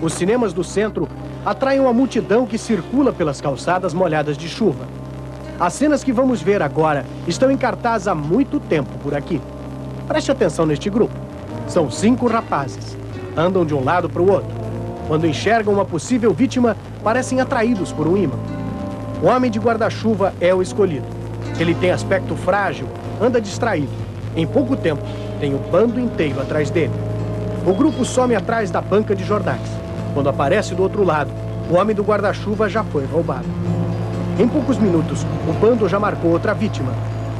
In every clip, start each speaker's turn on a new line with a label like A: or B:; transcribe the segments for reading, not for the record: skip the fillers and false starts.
A: Os cinemas do centro atraem uma multidão que circula pelas calçadas molhadas de chuva. As cenas que vamos ver agora estão em cartaz há muito tempo por aqui. Preste atenção neste grupo. São 5 rapazes. Andam de um lado para o outro. Quando enxergam uma possível vítima, parecem atraídos por um imã. O homem de guarda-chuva é o escolhido. Ele tem aspecto frágil, anda distraído. Em pouco tempo, tem o bando inteiro atrás dele. O grupo some atrás da banca de jornais. Quando aparece do outro lado, o homem do guarda-chuva já foi roubado. Em poucos minutos, o bando já marcou outra vítima.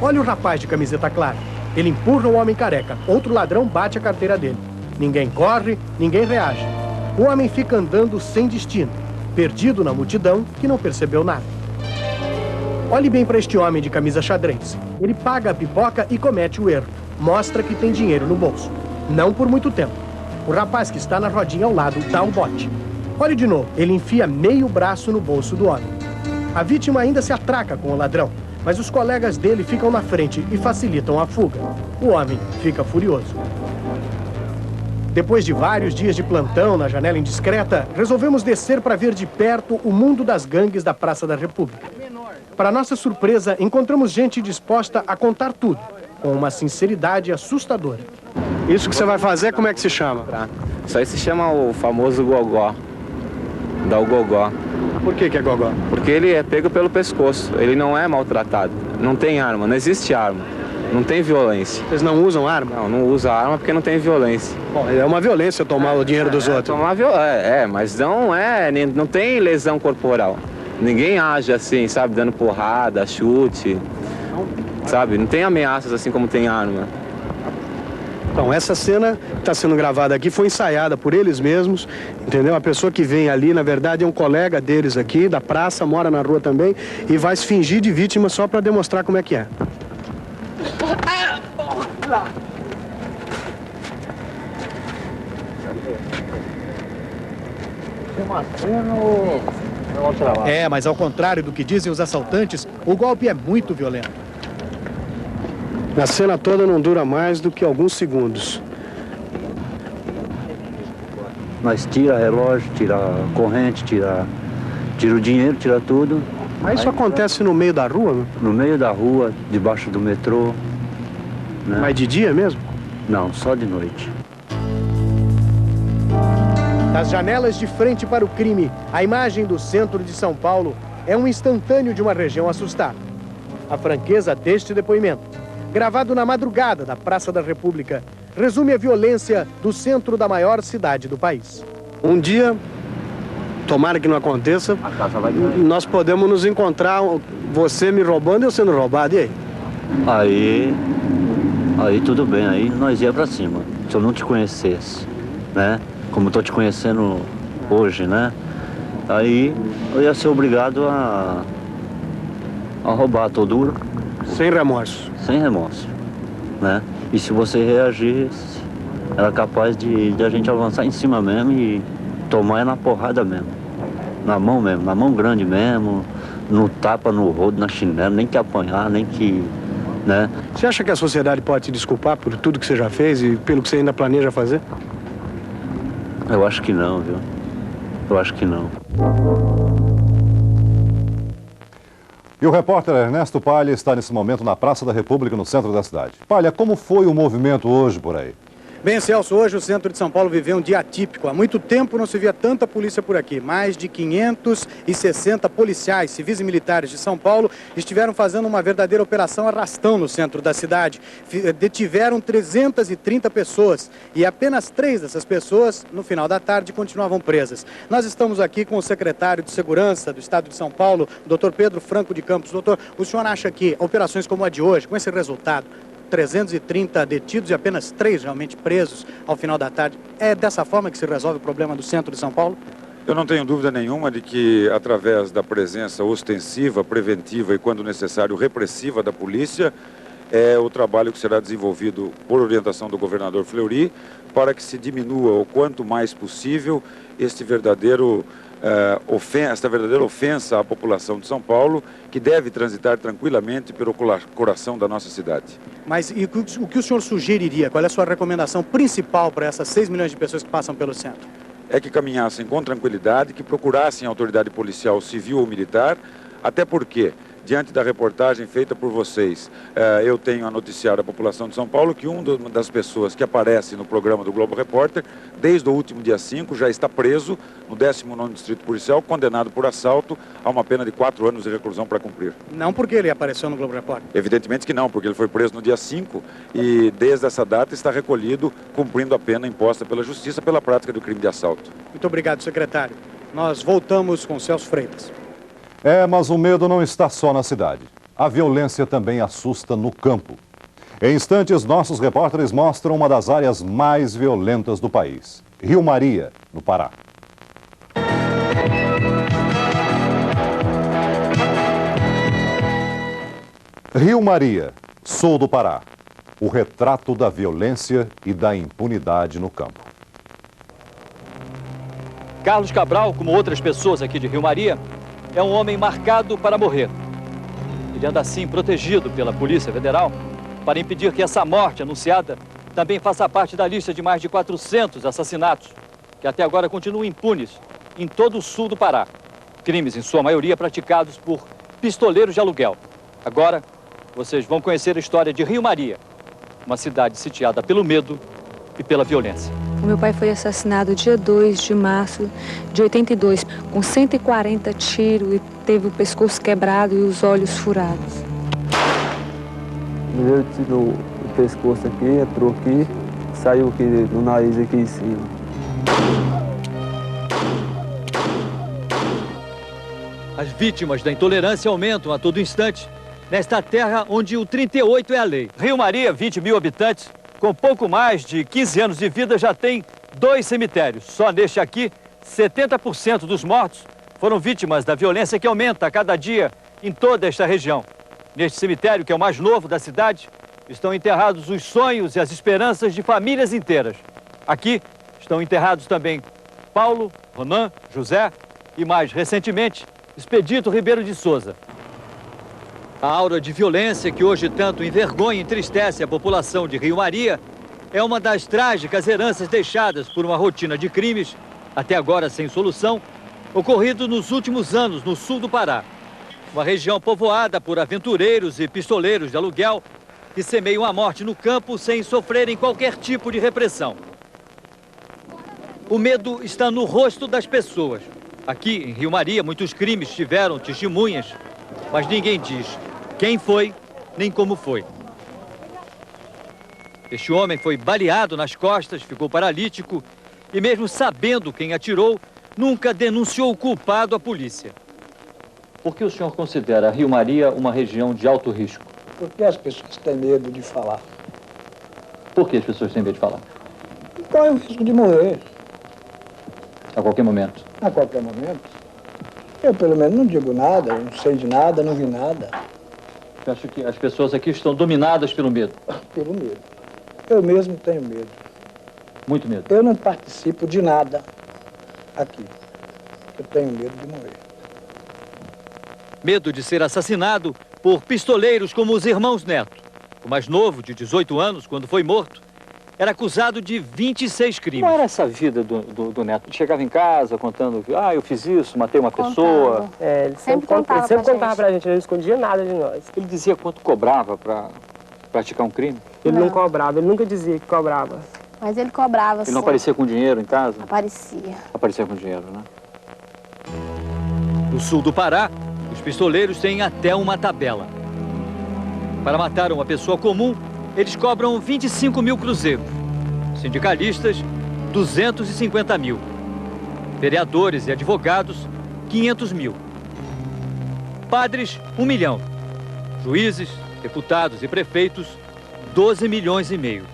A: Olha o rapaz de camiseta clara. Ele empurra o homem careca. Outro ladrão bate a carteira dele. Ninguém corre, ninguém reage. O homem fica andando sem destino, perdido na multidão que não percebeu nada. Olhe bem para este homem de camisa xadrez. Ele paga a pipoca e comete o erro. Mostra que tem dinheiro no bolso. Não por muito tempo. O rapaz que está na rodinha ao lado dá um bote. Olhe de novo. Ele enfia meio braço no bolso do homem. A vítima ainda se atraca com o ladrão, mas os colegas dele ficam na frente e facilitam a fuga. O homem fica furioso. Depois de vários dias de plantão na janela indiscreta, resolvemos descer para ver de perto o mundo das gangues da Praça da República. Para nossa surpresa, encontramos gente disposta a contar tudo, com uma sinceridade assustadora. Isso que você vai fazer, como é que se chama?
B: Isso aí se chama o famoso gogó. Dá o gogó.
A: Por que é gogó?
B: Porque ele é pego pelo pescoço, ele não é maltratado, não tem arma, não existe arma, não tem violência.
A: Vocês não usam arma?
B: Não, não usa arma porque não tem violência.
A: Bom, é uma violência tomar o dinheiro dos outros.
B: Mas não tem lesão corporal. Ninguém age assim, sabe, dando porrada, chute, sabe? Não tem ameaças assim como tem arma.
A: Então, essa cena que está sendo gravada aqui foi ensaiada por eles mesmos, entendeu? A pessoa que vem ali, na verdade, é um colega deles aqui, da praça, mora na rua também, e vai se fingir de vítima só para demonstrar como é que é. É, mas ao contrário do que dizem os assaltantes, o golpe é muito violento. A cena toda não dura mais do que alguns segundos.
C: Nós tira relógio, tira corrente, tira o dinheiro, tira tudo.
A: Mas isso acontece no meio da rua? Né?
C: No meio da rua, debaixo do metrô. Né?
A: Mas de dia mesmo?
C: Não, só de noite.
A: Das janelas de frente para o crime, a imagem do centro de São Paulo é um instantâneo de uma região assustada. A franqueza deste depoimento, gravado na madrugada da Praça da República, resume a violência do centro da maior cidade do país. Um dia, tomara que não aconteça, nós podemos nos encontrar, você me roubando e eu sendo roubado, e aí?
C: Aí tudo bem, aí nós ia pra cima. Se eu não te conhecesse, né? Como eu tô te conhecendo hoje, né? Aí eu ia ser obrigado a roubar, tô duro.
A: Sem remorso.
C: Sem remorso, né? E se você reagisse, era capaz de a gente avançar em cima mesmo e tomar na porrada mesmo. Na mão grande mesmo, no tapa, no rodo, na chinela, nem que apanhar, nem que, né?
A: Você acha que a sociedade pode te desculpar por tudo que você já fez e pelo que você ainda planeja fazer?
C: Eu acho que não, viu? Eu acho que não.
D: E o repórter Ernesto Palha está nesse momento na Praça da República, no centro da cidade. Palha, como foi o movimento hoje por aí?
E: Bem, Celso, hoje o centro de São Paulo viveu um dia atípico. Há muito tempo não se via tanta polícia por aqui. Mais de 560 policiais, civis e militares de São Paulo estiveram fazendo uma verdadeira operação arrastão no centro da cidade. Detiveram 330 pessoas e apenas 3 dessas pessoas, no final da tarde, continuavam presas. Nós estamos aqui com o secretário de Segurança do Estado de São Paulo, Dr. Pedro Franco de Campos. Doutor, o senhor acha que operações como a de hoje, com esse resultado, 330 detidos e apenas 3 realmente presos ao final da tarde, é dessa forma que se resolve o problema do centro de São Paulo?
F: Eu não tenho dúvida nenhuma de que, através da presença ostensiva, preventiva e, quando necessário, repressiva da polícia, é o trabalho que será desenvolvido por orientação do governador Fleury para que se diminua o quanto mais possível esta verdadeira ofensa à população de São Paulo, que deve transitar tranquilamente pelo coração da nossa cidade.
E: Mas e o que o senhor sugeriria? Qual é a sua recomendação principal para essas 6 milhões de pessoas que passam pelo centro?
F: é que caminhassem com tranquilidade, que procurassem a autoridade policial, civil ou militar, até porque, diante da reportagem feita por vocês, eu tenho a noticiar à população de São Paulo que uma das pessoas que aparece no programa do Globo Repórter, desde o último dia 5, já está preso no 19º Distrito Policial, condenado por assalto a uma pena de 4 anos de reclusão para cumprir.
E: Não porque ele apareceu no Globo Repórter.
F: Evidentemente que não, porque ele foi preso no dia 5 e desde essa data está recolhido, cumprindo a pena imposta pela Justiça pela prática do crime de assalto.
E: Muito obrigado, secretário. Nós voltamos com Celso Freitas.
D: Mas o medo não está só na cidade. A violência também assusta no campo. Em instantes, nossos repórteres mostram uma das áreas mais violentas do país. Rio Maria, no Pará. Rio Maria, sul do Pará. O retrato da violência e da impunidade no campo.
G: Carlos Cabral, como outras pessoas aqui de Rio Maria, é um homem marcado para morrer. Ele anda assim protegido pela Polícia Federal para impedir que essa morte anunciada também faça parte da lista de mais de 400 assassinatos que até agora continuam impunes em todo o sul do Pará. Crimes, em sua maioria, praticados por pistoleiros de aluguel. Agora, vocês vão conhecer a história de Rio Maria, uma cidade sitiada pelo medo e pela violência.
H: O meu pai foi assassinado dia 2 de março de 82, com 140 tiros e teve o pescoço quebrado e os olhos furados.
I: Ele tirou o pescoço aqui, entrou aqui, saiu aqui no nariz aqui em cima.
G: As vítimas da intolerância aumentam a todo instante nesta terra onde o 38 é a lei. Rio Maria, 20 mil habitantes, com pouco mais de 15 anos de vida, já tem 2 cemitérios. Só neste aqui, 70% dos mortos foram vítimas da violência que aumenta a cada dia em toda esta região. Neste cemitério, que é o mais novo da cidade, estão enterrados os sonhos e as esperanças de famílias inteiras. Aqui estão enterrados também Paulo, Ronan, José e, mais recentemente, Expedito Ribeiro de Souza. A aura de violência que hoje tanto envergonha e entristece a população de Rio Maria é uma das trágicas heranças deixadas por uma rotina de crimes, até agora sem solução, ocorrido nos últimos anos no sul do Pará. Uma região povoada por aventureiros e pistoleiros de aluguel que semeiam a morte no campo sem sofrerem qualquer tipo de repressão. O medo está no rosto das pessoas. Aqui, em Rio Maria, muitos crimes tiveram testemunhas, mas ninguém diz quem foi, nem como foi. Este homem foi baleado nas costas, ficou paralítico e, mesmo sabendo quem atirou, nunca denunciou o culpado à polícia. Por que o senhor considera Rio Maria uma região de alto risco?
J: Porque as pessoas têm medo de falar.
G: Por que as pessoas têm medo de falar?
J: Corre o risco de morrer.
G: A qualquer momento?
J: A qualquer momento. Eu, pelo menos, não digo nada, não sei de nada, não vi nada.
G: Eu acho que as pessoas aqui estão dominadas pelo medo.
J: Pelo medo. Eu mesmo tenho medo.
G: Muito medo.
J: Eu não participo de nada aqui. Eu tenho medo de morrer.
G: Medo de ser assassinado por pistoleiros como os irmãos Neto. O mais novo, de 18 anos, quando foi morto, era acusado de 26 crimes.
K: Como era essa vida do Neto? Ele chegava em casa contando que, eu fiz isso, matei uma pessoa.
L: Ele sempre contava pra gente, ele não escondia nada de nós.
K: Ele dizia quanto cobrava pra praticar um crime?
L: Ele não cobrava, ele nunca dizia que cobrava.
M: Mas ele cobrava, sim.
K: Ele não aparecia com dinheiro em casa?
M: Aparecia.
K: Aparecia com dinheiro, né?
G: No sul do Pará, os pistoleiros têm até uma tabela. Para matar uma pessoa comum, eles cobram 25 mil cruzeiros. Sindicalistas, 250 mil. Vereadores e advogados, 500 mil. Padres, 1 milhão. Juízes, deputados e prefeitos, 12 milhões e meio.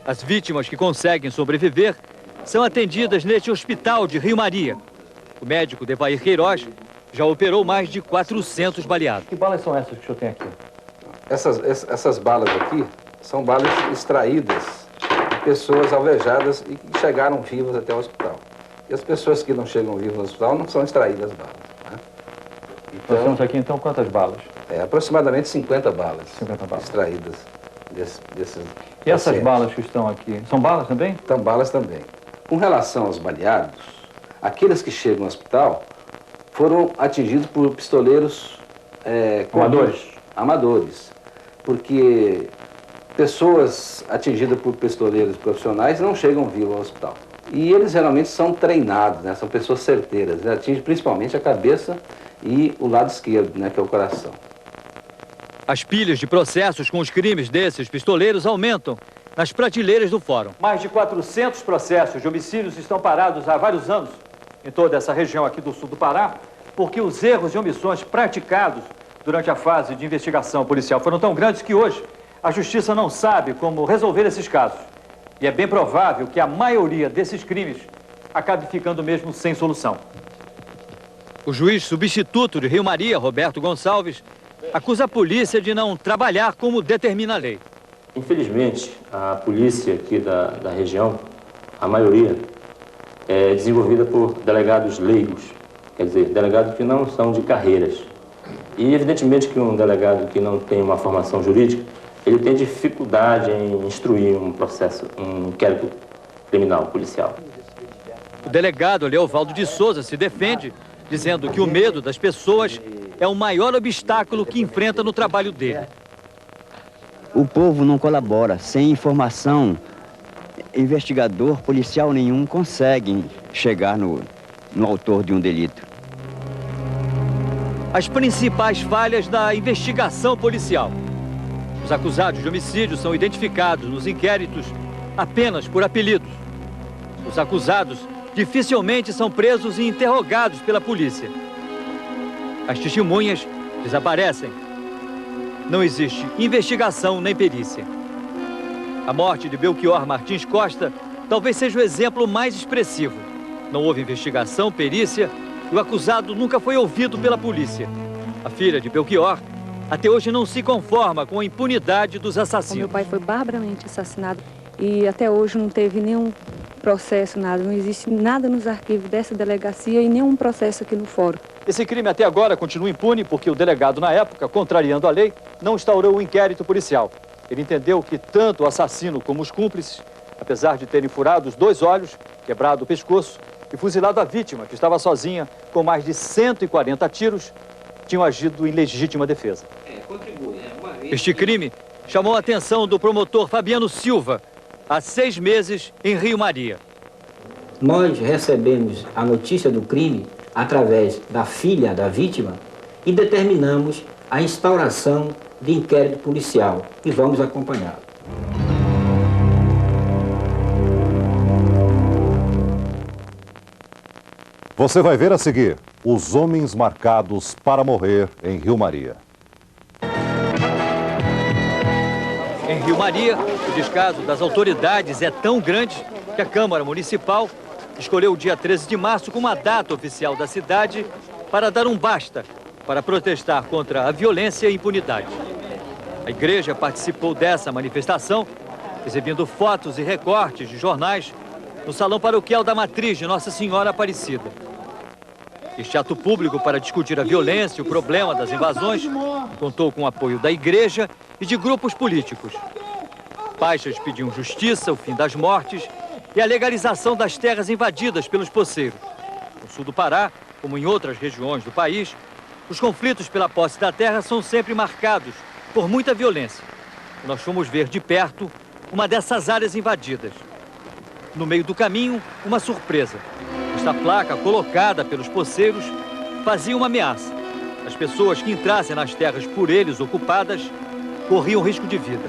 G: As vítimas que conseguem sobreviver são atendidas neste hospital de Rio Maria. O médico Devair Queiroz já operou mais de 400 baleados.
K: Que balas são essas que o senhor tem aqui?
N: Essas balas aqui são balas extraídas de pessoas alvejadas e que chegaram vivas até o hospital. E as pessoas que não chegam vivas no hospital não são extraídas as balas. Né?
K: Nós temos aqui, então, quantas balas?
N: Aproximadamente 50 balas,
K: 50 balas
N: extraídas desses
K: E essas balas que estão aqui, são balas também?
N: São balas também. Com relação aos baleados, aqueles que chegam ao hospital foram atingidos por pistoleiros amadores, porque pessoas atingidas por pistoleiros profissionais não chegam vivos ao hospital. E eles geralmente são treinados, né? São pessoas certeiras, eles atingem principalmente a cabeça e o lado esquerdo, né? Que é o coração.
G: As pilhas de processos com os crimes desses pistoleiros aumentam nas prateleiras do fórum. Mais de 400 processos de homicídios estão parados há vários anos em toda essa região aqui do sul do Pará, porque os erros e omissões praticados durante a fase de investigação policial foram tão grandes que hoje a Justiça não sabe como resolver esses casos. E é bem provável que a maioria desses crimes acabe ficando mesmo sem solução. O juiz substituto de Rio Maria, Roberto Gonçalves, acusa a polícia de não trabalhar como determina a lei.
O: Infelizmente, a polícia aqui da região, a maioria, é desenvolvida por delegados leigos, quer dizer, delegados que não são de carreiras. E evidentemente que um delegado que não tem uma formação jurídica, ele tem dificuldade em instruir um processo, um inquérito criminal, policial.
G: O delegado Leovaldo de Souza se defende, dizendo que o medo das pessoas é o maior obstáculo que enfrenta no trabalho dele.
P: O povo não colabora. Sem informação, investigador policial nenhum consegue chegar no autor de um delito.
G: As principais falhas da investigação policial. Os acusados de homicídio são identificados nos inquéritos apenas por apelidos. Os acusados dificilmente são presos e interrogados pela polícia. As testemunhas desaparecem. Não existe investigação nem perícia. A morte de Belchior Martins Costa talvez seja o exemplo mais expressivo. Não houve investigação, perícia, e o acusado nunca foi ouvido pela polícia. A filha de Belchior até hoje não se conforma com a impunidade dos assassinos.
H: Meu pai foi barbaramente assassinado e até hoje não teve nenhum processo, nada. Não existe nada nos arquivos dessa delegacia e nenhum processo aqui no fórum.
G: Esse crime até agora continua impune porque o delegado, na época, contrariando a lei, não instaurou o inquérito policial. Ele entendeu que tanto o assassino como os cúmplices, apesar de terem furado os 2 olhos, quebrado o pescoço e fuzilado a vítima, que estava sozinha com mais de 140 tiros, tinham agido em legítima defesa. Este crime chamou a atenção do promotor Fabiano Silva, há 6 meses em Rio Maria.
Q: Nós recebemos a notícia do crime através da filha da vítima e determinamos a instauração de inquérito policial e vamos acompanhá-lo.
D: Você vai ver a seguir os homens marcados para morrer em Rio Maria.
G: Em Rio Maria, o descaso das autoridades é tão grande que a Câmara Municipal escolheu o dia 13 de março como a data oficial da cidade para dar um basta, para protestar contra a violência e impunidade. A igreja participou dessa manifestação, exibindo fotos e recortes de jornais no Salão Paroquial da Matriz de Nossa Senhora Aparecida. Este ato público para discutir a violência e o problema das invasões contou com o apoio da igreja e de grupos políticos. Faixas pediam justiça, o fim das mortes e a legalização das terras invadidas pelos poceiros. No sul do Pará, como em outras regiões do país, os conflitos pela posse da terra são sempre marcados por muita violência. Nós fomos ver de perto uma dessas áreas invadidas. No meio do caminho, uma surpresa. Esta placa, colocada pelos poceiros, fazia uma ameaça. As pessoas que entrassem nas terras por eles ocupadas corriam risco de vida.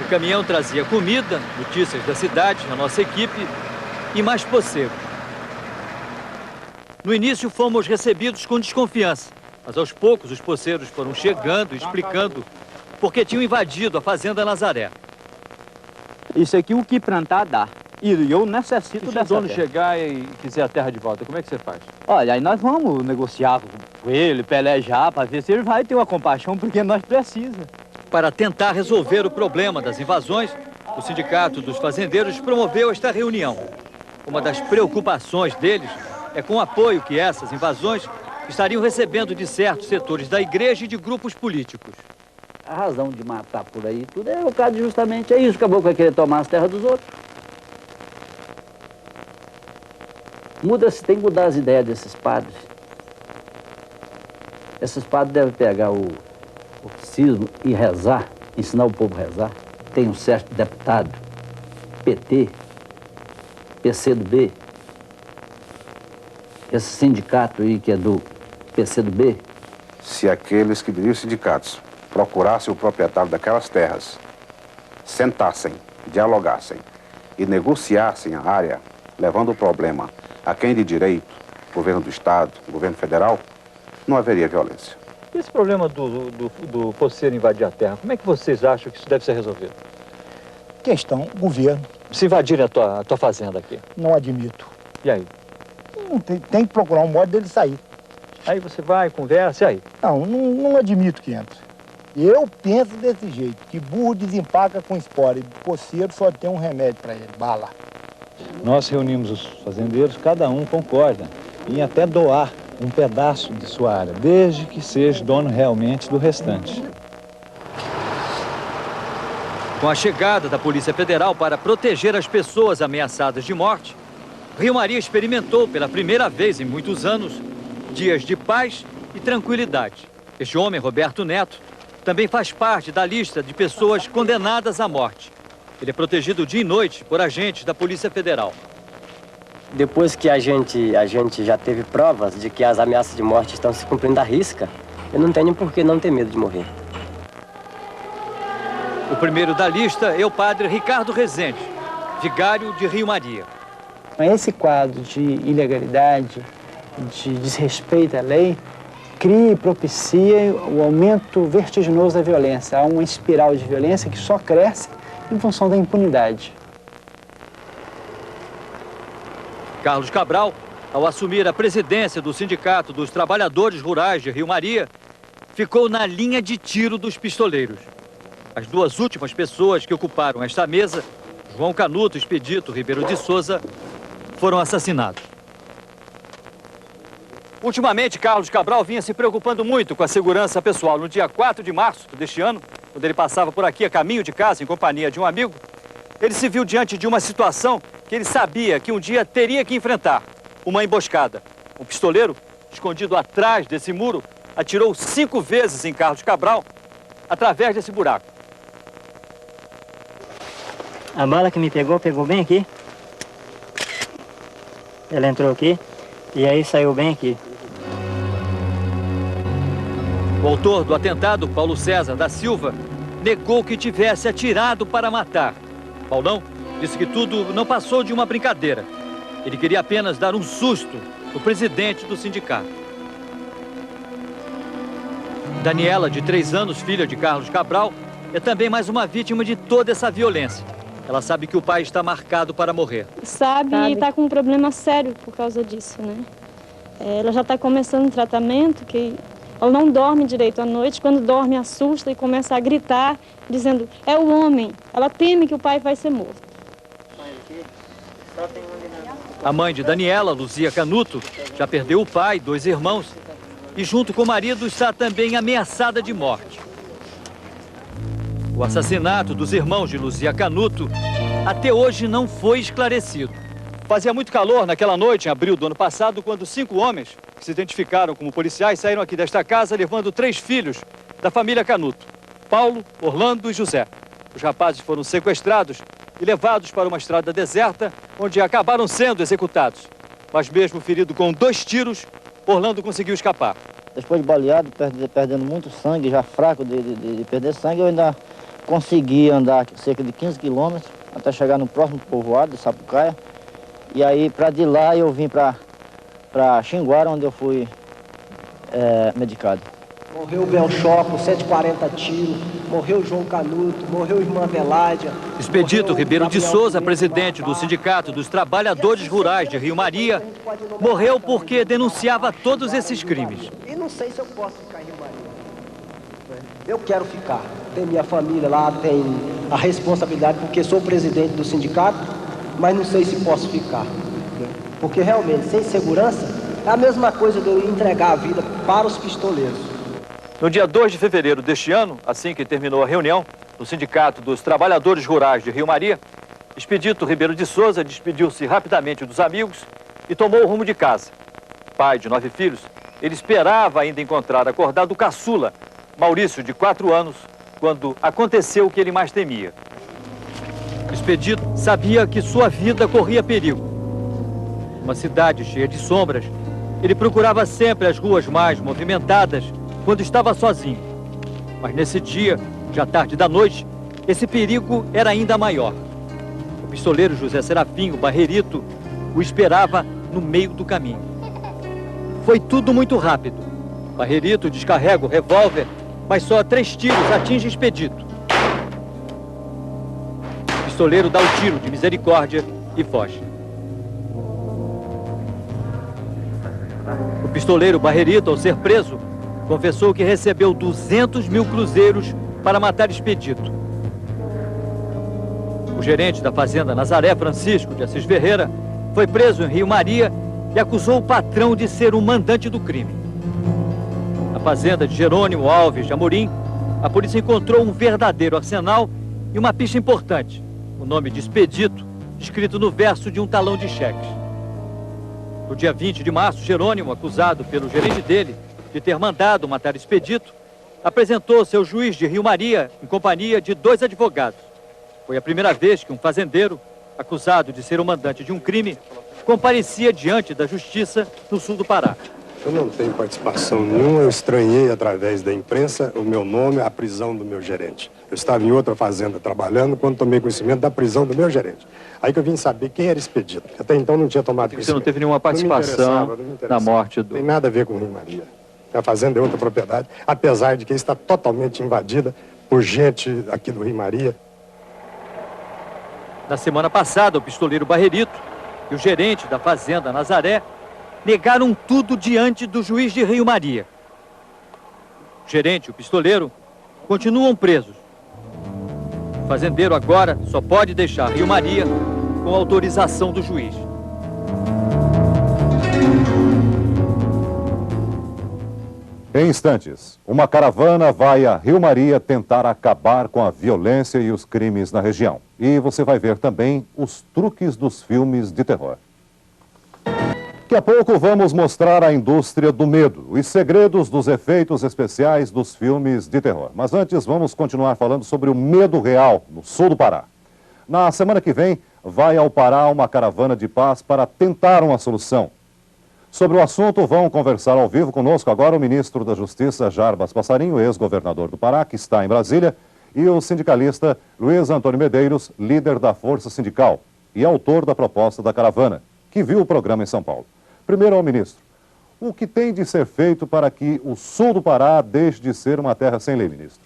G: O caminhão trazia comida, notícias da cidade, a nossa equipe e mais poceiros. No início fomos recebidos com desconfiança, mas aos poucos os poceiros foram chegando e explicando por que tinham invadido a Fazenda Nazaré.
K: Isso aqui o que plantar dá. E eu necessito dessa terra. Se o dono
G: chegar e quiser a terra de volta, como é que você faz?
K: Olha, aí nós vamos negociar com ele, pelejar, para ver se ele vai ter uma compaixão, porque nós precisamos.
G: Para tentar resolver o problema das invasões, o Sindicato dos Fazendeiros promoveu esta reunião. Uma das preocupações deles é com o apoio que essas invasões estariam recebendo de certos setores da igreja e de grupos políticos.
C: A razão de matar por aí tudo é o caso justamente é isso, acabou com querer tomar as terras dos outros.
R: Tem que mudar as ideias desses padres. Esses padres devem pegar o cisma e rezar, ensinar o povo a rezar. Tem um certo deputado, PT, PCdoB, esse sindicato aí que é do PCdoB.
S: Se aqueles que diriam os sindicatos procurassem o proprietário daquelas terras, sentassem, dialogassem e negociassem a área, levando o problema a quem de direito, governo do Estado, governo federal, não haveria violência.
K: E esse problema do poceiro invadir a terra, como é que vocês acham que isso deve ser resolvido?
T: Questão, governo.
K: Se invadirem a tua fazenda aqui?
T: Não admito.
K: E aí?
T: Não tem que procurar um modo dele sair.
K: Aí você vai, conversa, e aí?
T: Não admito que entre. Eu penso desse jeito, que burro desempaca com espora e poceiro só tem um remédio para ele, bala.
U: Nós reunimos os fazendeiros, cada um concorda em até doar um pedaço de sua área, desde que seja dono realmente do restante.
G: Com a chegada da Polícia Federal para proteger as pessoas ameaçadas de morte, Rio Maria experimentou pela primeira vez em muitos anos dias de paz e tranquilidade. Este homem, Roberto Neto, também faz parte da lista de pessoas condenadas à morte. Ele é protegido dia e noite por agentes da Polícia Federal.
L: Depois que a gente já teve provas de que as ameaças de morte estão se cumprindo à risca, eu não tenho por que não ter medo de morrer.
G: O primeiro da lista é o padre Ricardo Rezende, vigário de Rio Maria.
V: Esse quadro de ilegalidade, de desrespeito à lei, cria e propicia o aumento vertiginoso da violência. Há uma espiral de violência que só cresce em função da impunidade.
G: Carlos Cabral, ao assumir a presidência do Sindicato dos Trabalhadores Rurais de Rio Maria, ficou na linha de tiro dos pistoleiros. As duas últimas pessoas que ocuparam esta mesa, João Canuto e Expedito Ribeiro de Souza, foram assassinados. Ultimamente, Carlos Cabral vinha se preocupando muito com a segurança pessoal. No dia 4 de março deste ano, quando ele passava por aqui a caminho de casa em companhia de um amigo, ele se viu diante de uma situação que ele sabia que um dia teria que enfrentar: uma emboscada. Um pistoleiro, escondido atrás desse muro, atirou 5 vezes em Carlos Cabral, através desse buraco.
W: A bala que me pegou bem aqui. Ela entrou aqui e aí saiu bem aqui.
G: O autor do atentado, Paulo César da Silva, negou que tivesse atirado para matar. Paulão disse que tudo não passou de uma brincadeira. Ele queria apenas dar um susto no presidente do sindicato. Daniela, de 3 anos, filha de Carlos Cabral, é também mais uma vítima de toda essa violência. Ela sabe que o pai está marcado para morrer.
X: Sabe e está com um problema sério por causa disso, né? Ela já está começando o tratamento, que ela não dorme direito à noite. Quando dorme, assusta e começa a gritar, dizendo: é o homem. Ela teme que o pai vai ser morto.
G: A mãe de Daniela, Luzia Canuto, já perdeu o pai, 2 irmãos, e junto com o marido está também ameaçada de morte. O assassinato dos irmãos de Luzia Canuto até hoje não foi esclarecido.
K: Fazia muito calor naquela noite, em abril do ano passado, quando 5 homens, que se identificaram como policiais, saíram aqui desta casa levando 3 filhos da família Canuto: Paulo, Orlando e José. Os rapazes foram sequestrados e levados para uma estrada deserta, onde acabaram sendo executados. Mas mesmo ferido com 2 tiros, Orlando conseguiu escapar.
Y: Depois de baleado, perdendo muito sangue, já fraco de perder sangue, eu ainda consegui andar cerca de 15 quilômetros até chegar no próximo povoado de Sapucaia. E aí, para de lá, eu vim para Xinguara, onde eu fui medicado.
Z: Morreu o Belchó com 140 tiros, morreu o João Canuto, morreu a irmã Veládia.
G: Expedito Ribeiro de Souza, presidente do Sindicato dos Trabalhadores Rurais de Rio Maria, morreu porque denunciava todos esses crimes.
Z: E não sei se eu posso ficar em Rio Maria. Eu quero ficar. Tem minha família lá, tem a responsabilidade, porque sou presidente do sindicato, mas não sei se posso ficar. Porque realmente, sem segurança, é a mesma coisa de eu entregar a vida para os pistoleiros.
K: No dia 2 de fevereiro deste ano, assim que terminou a reunião no Sindicato dos Trabalhadores Rurais de Rio Maria, Expedito Ribeiro de Souza despediu-se rapidamente dos amigos e tomou o rumo de casa. Pai de 9 filhos, ele esperava ainda encontrar acordado o caçula, Maurício, de 4 anos, quando aconteceu o que ele mais temia. O Expedito sabia que sua vida corria perigo. Uma cidade cheia de sombras, ele procurava sempre as ruas mais movimentadas quando estava sozinho. Mas nesse dia, já tarde da noite, esse perigo era ainda maior. O pistoleiro José Serafim, o Barrerito, o esperava no meio do caminho. Foi tudo muito rápido. Barrerito descarrega o revólver, mas só 3 tiros atingem Expedito. O pistoleiro dá o tiro de misericórdia e foge. O pistoleiro Barrerito, ao ser preso, confessou que recebeu 200 mil cruzeiros para matar Expedito. O gerente da fazenda Nazaré, Francisco de Assis Ferreira, foi preso em Rio Maria e acusou o patrão de ser o mandante do crime. Na fazenda de Jerônimo Alves de Amorim, a polícia encontrou um verdadeiro arsenal e uma pista importante, o nome de Expedito, escrito no verso de um talão de cheques. No dia 20 de março, Jerônimo, acusado pelo gerente dele de ter mandado matar Expedito, apresentou-se ao juiz de Rio Maria em companhia de 2 advogados. Foi a primeira vez que um fazendeiro, acusado de ser o mandante de um crime, comparecia diante da justiça no sul do Pará.
A: Eu não tenho participação nenhuma, eu estranhei através da imprensa o meu nome, a prisão do meu gerente. Eu estava em outra fazenda trabalhando quando tomei conhecimento da prisão do meu gerente. Aí que eu vim saber quem era Expedito, porque até então não tinha tomado conhecimento.
K: Você não teve nenhuma participação na morte do...
A: Não tem nada a ver com Rio Maria. A fazenda é outra propriedade, apesar de que está totalmente invadida por gente aqui do Rio Maria.
K: Na semana passada, o pistoleiro Barrerito e o gerente da fazenda Nazaré negaram tudo diante do juiz de Rio Maria. O gerente e o pistoleiro continuam presos. O fazendeiro agora só pode deixar Rio Maria com autorização do juiz.
D: Em instantes, uma caravana vai a Rio Maria tentar acabar com a violência e os crimes na região. E você vai ver também os truques dos filmes de terror. Daqui a pouco vamos mostrar a indústria do medo, os segredos dos efeitos especiais dos filmes de terror. Mas antes vamos continuar falando sobre o medo real no sul do Pará. Na semana que vem vai ao Pará uma caravana de paz para tentar uma solução. Sobre o assunto vão conversar ao vivo conosco agora o ministro da Justiça, Jarbas Passarinho, ex-governador do Pará, que está em Brasília, e o sindicalista Luiz Antônio Medeiros, líder da Força Sindical e autor da proposta da caravana, que viu o programa em São Paulo. Primeiro ao ministro, o que tem de ser feito para que o sul do Pará deixe de ser uma terra sem lei, ministro?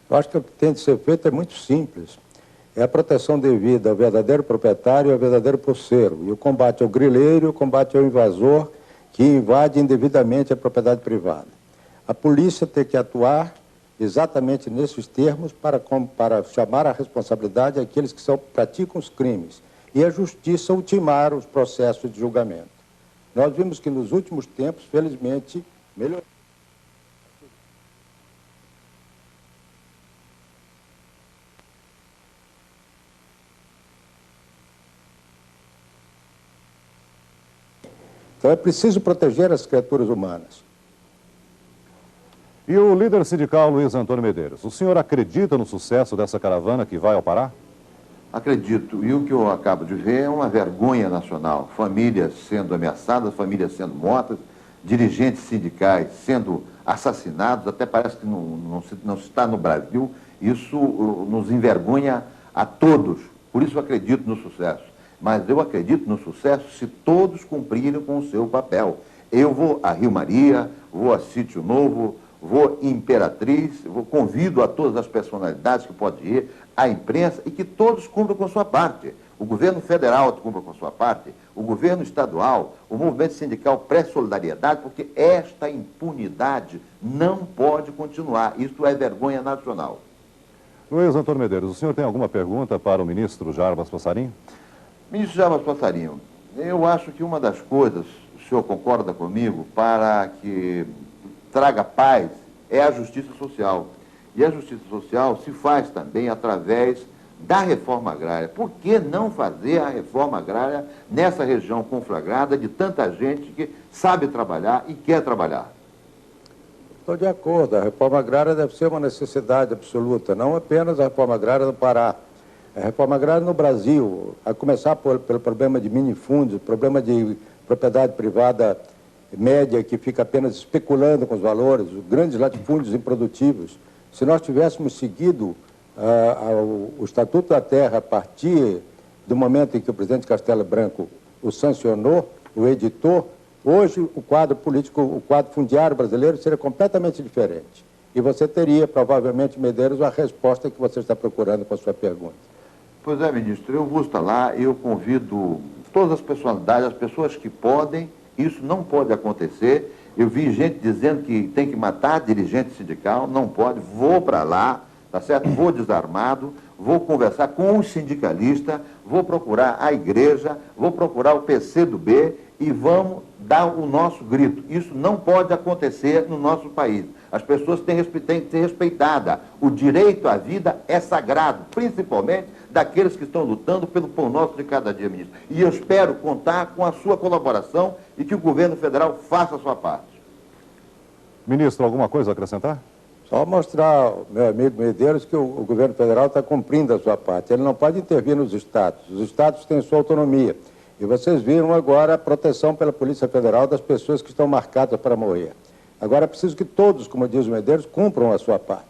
B: Eu acho que o que tem de ser feito é muito simples. É a proteção devida ao verdadeiro proprietário e ao verdadeiro posseiro. E o combate ao grileiro, o combate ao invasor que invade indevidamente a propriedade privada. A polícia tem que atuar exatamente nesses termos para chamar a responsabilidade aqueles que praticam os crimes. E a justiça ultimar os processos de julgamento. Nós vimos que nos últimos tempos, felizmente, melhorou. Então é preciso proteger as criaturas humanas.
D: E o líder sindical Luiz Antônio Medeiros, o senhor acredita no sucesso dessa caravana que vai ao Pará?
E: Acredito, e o que eu acabo de ver é uma vergonha nacional. Famílias sendo ameaçadas, famílias sendo mortas, dirigentes sindicais sendo assassinados, até parece que não se está no Brasil. Isso nos envergonha a todos, por isso eu acredito no sucesso. Mas eu acredito no sucesso se todos cumprirem com o seu papel. Eu vou a Rio Maria, vou a Sítio Novo, vou em Imperatriz, convido a todas as personalidades que podem ir, a imprensa, e que todos cumpram com a sua parte. O governo federal cumpra com a sua parte, o governo estadual, o movimento sindical preste solidariedade, porque esta impunidade não pode continuar. Isso é vergonha nacional.
D: Luiz Antônio Medeiros, o senhor tem alguma pergunta para o ministro Jarbas Passarinho?
E: Ministro Jarbas Passarinho, eu acho que uma das coisas, o senhor concorda comigo, para que traga paz é a justiça social. E a justiça social se faz também através da reforma agrária. Por que não fazer a reforma agrária nessa região conflagrada de tanta gente que sabe trabalhar e quer trabalhar?
B: Estou de acordo, a reforma agrária deve ser uma necessidade absoluta, não apenas a reforma agrária do Pará. A reforma agrária no Brasil, a começar pelo problema de minifúndios, problema de propriedade privada média que fica apenas especulando com os valores, os grandes latifúndios improdutivos. Se nós tivéssemos seguido o Estatuto da Terra a partir do momento em que o presidente Castelo Branco o sancionou, o editou, hoje o quadro político, o quadro fundiário brasileiro seria completamente diferente. E você teria, provavelmente, Medeiros, a resposta que você está procurando com a sua pergunta.
E: Pois é, ministro, eu vou estar lá, eu convido todas as personalidades, as pessoas que podem, isso não pode acontecer. Eu vi gente dizendo que tem que matar dirigente sindical, não pode, vou para lá, tá certo? Vou desarmado, vou conversar com os sindicalistas, vou procurar a igreja, vou procurar o PCdoB e vamos dar o nosso grito. Isso não pode acontecer no nosso país. As pessoas têm que ser respeitadas. O direito à vida é sagrado, principalmente daqueles que estão lutando pelo pão nosso de cada dia, ministro. E eu espero contar com a sua colaboração e que o governo federal faça a sua parte.
D: Ministro, alguma coisa a acrescentar?
B: Só mostrar ao meu amigo Medeiros que o governo federal está cumprindo a sua parte. Ele não pode intervir nos estados. Os estados têm sua autonomia. E vocês viram agora a proteção pela Polícia Federal das pessoas que estão marcadas para morrer. Agora é preciso que todos, como diz o Medeiros, cumpram a sua parte.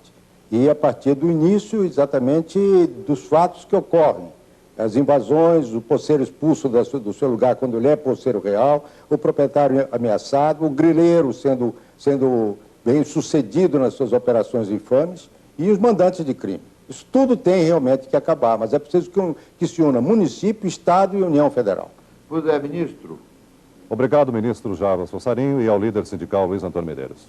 B: E a partir do início, exatamente, dos fatos que ocorrem. As invasões, o poceiro expulso do seu lugar quando ele é poceiro real, o proprietário ameaçado, o grileiro sendo bem sucedido nas suas operações infames e os mandantes de crime. Isso tudo tem realmente que acabar, mas é preciso que se una município, Estado e União Federal.
E: Pois é, ministro.
D: Obrigado, ministro Jarbas Fossarinho, e ao líder sindical Luiz Antônio Medeiros.